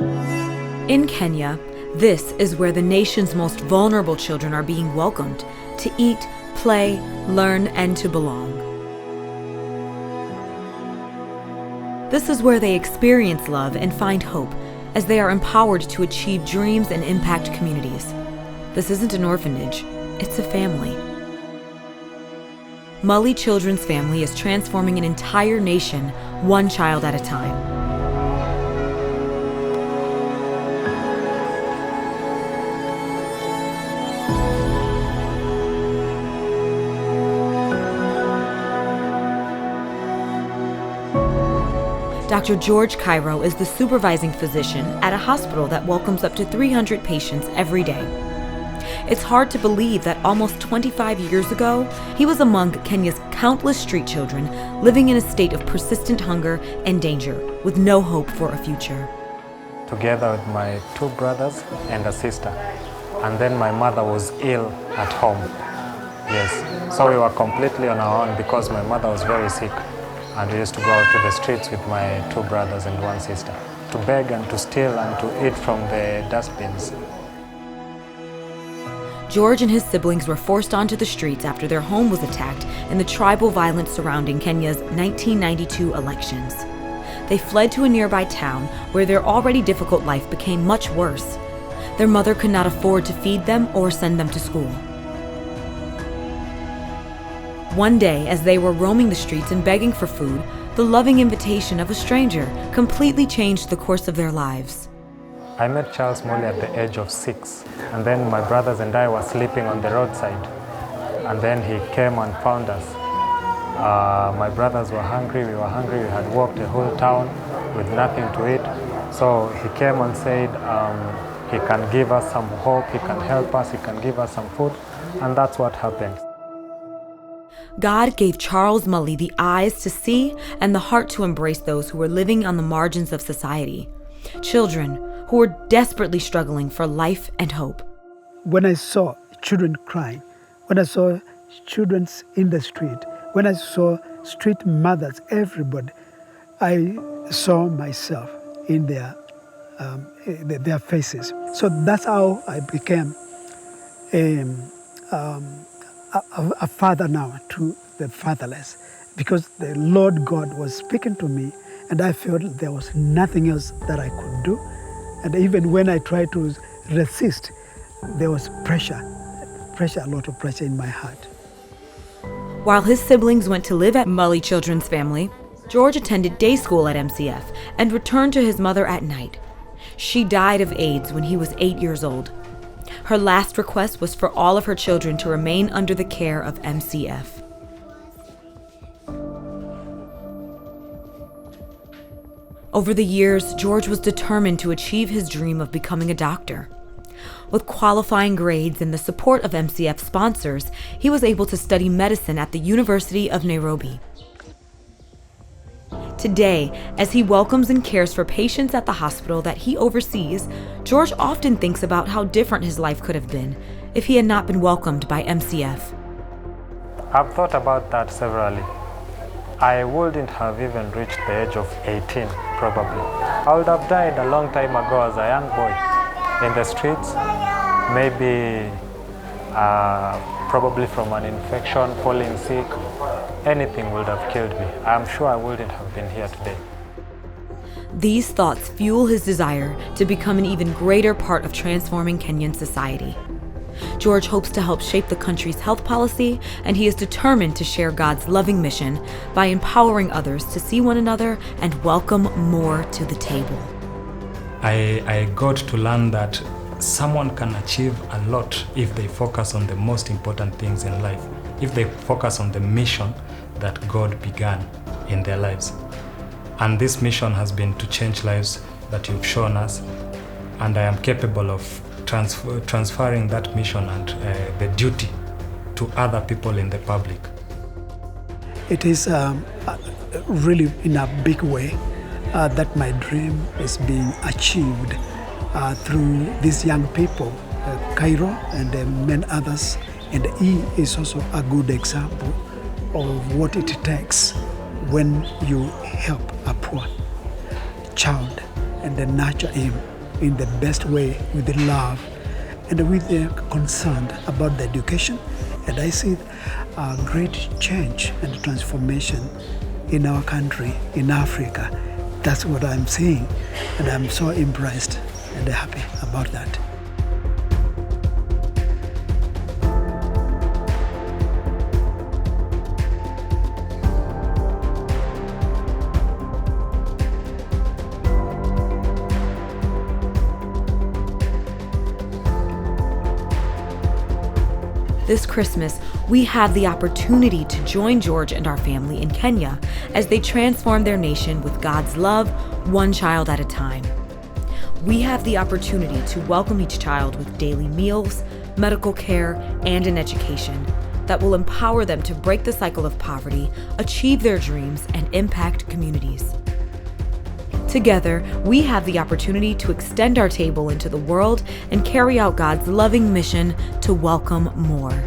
In Kenya, this is where the nation's most vulnerable children are being welcomed to eat, play, learn, and to belong. This is where they experience love and find hope as they are empowered to achieve dreams and impact communities. This isn't an orphanage, it's a family. Mully Children's Family is transforming an entire nation, one child at a time. Dr. George Cairo is the supervising physician at a hospital that welcomes up to 300 patients every day. It's hard to believe that almost 25 years ago, he was among Kenya's countless street children living in a state of persistent hunger and danger with no hope for a future. Together with my two brothers and a sister. And then my mother was ill at home. Yes, so we were completely on our own because my mother was very sick. And we used to go out to the streets with my two brothers and one sister to beg and to steal and to eat from the dustbins. George and his siblings were forced onto the streets after their home was attacked in the tribal violence surrounding Kenya's 1992 elections. They fled to a nearby town where their already difficult life became much worse. Their mother could not afford to feed them or send them to school. One day, as they were roaming the streets and begging for food, the loving invitation of a stranger completely changed the course of their lives. I met Charles Mully at the age of 6, and then my brothers and I were sleeping on the roadside, and then he came and found us. My brothers were hungry, we were hungry, we had walked the whole town with nothing to eat, so he came and said he can give us some hope, he can help us, he can give us some food, and that's what happened. God gave Charles Mully the eyes to see and the heart to embrace those who were living on the margins of society. Children who were desperately struggling for life and hope. When I saw children crying, when I saw children in the street, when I saw street mothers, everybody, I saw myself in their faces. So that's how I became a father now to the fatherless, because the Lord God was speaking to me and I felt there was nothing else that I could do. And even when I tried to resist, there was pressure, a lot of pressure in my heart. While his siblings went to live at Mully Children's Family, George attended day school at MCF and returned to his mother at night. She died of AIDS when he was 8 years old. Her last request was for all of her children to remain under the care of MCF. Over the years, George was determined to achieve his dream of becoming a doctor. With qualifying grades and the support of MCF sponsors, he was able to study medicine at the University of Nairobi. Today, as he welcomes and cares for patients at the hospital that he oversees, George often thinks about how different his life could have been if he had not been welcomed by MCF. I've thought about that severally. I wouldn't have even reached the age of 18, probably. I would have died a long time ago as a young boy in the streets, maybe probably from an infection, falling sick. Anything would have killed me. I'm sure I wouldn't have been here today. These thoughts fuel his desire to become an even greater part of transforming Kenyan society. George hopes to help shape the country's health policy, and he is determined to share God's loving mission by empowering others to see one another and welcome more to the table. I got to learn that someone can achieve a lot if they focus on the most important things in life, if they focus on the mission that God began in their lives. And this mission has been to change lives that you've shown us, and I am capable of transferring that mission and the duty to other people in the public. It is really in a big way that my dream is being achieved through these young people, Cairo and many others, and he is also a good example of what it takes when you help a poor child and then nurture him in the best way with the love and with the concern about the education. And I see a great change and transformation in our country, in Africa. That's what I'm seeing, and I'm so impressed and happy about that. This Christmas, we have the opportunity to join George and our family in Kenya as they transform their nation with God's love, one child at a time. We have the opportunity to welcome each child with daily meals, medical care, and an education that will empower them to break the cycle of poverty, achieve their dreams, and impact communities. Together, we have the opportunity to extend our table into the world and carry out God's loving mission to welcome more.